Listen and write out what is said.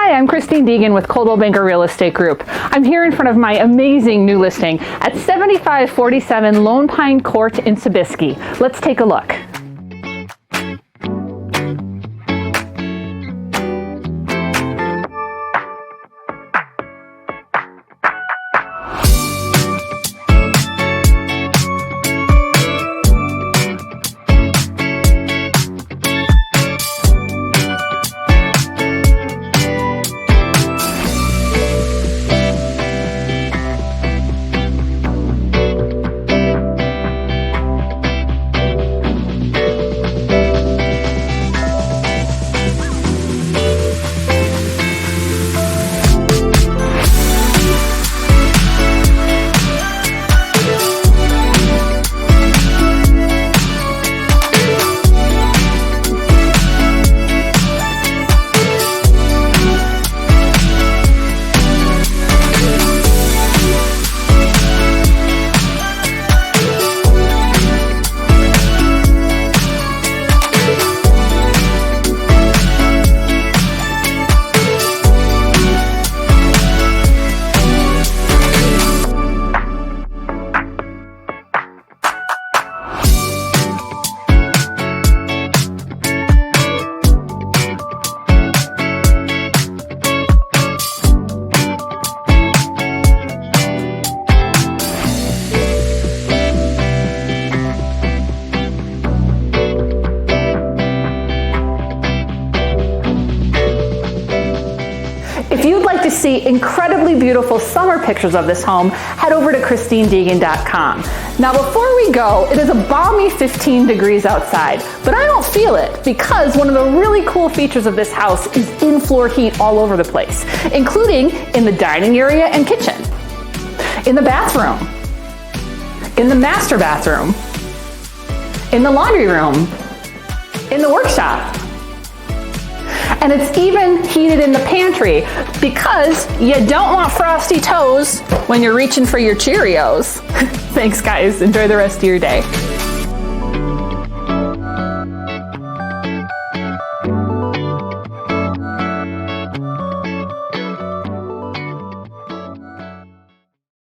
Hi, I'm Christine Deegan with Coldwell Banker Real Estate Group. I'm here in front of my amazing new listing at 7547 Lone Pine Court in Sobieski. Let's take a look. If you'd like to see incredibly beautiful summer pictures of this home, head over to ChristineDeegan.com. Now before we go, it is a balmy 15 degrees outside, but I don't feel it because one of the really cool features of this house is in-floor heat all over the place, including in the dining area and kitchen, in the bathroom, in the master bathroom, in the laundry room, in the workshop. And it's even heated in the pantry because you don't want frosty toes when you're reaching for your Cheerios. Thanks guys, enjoy the rest of your day.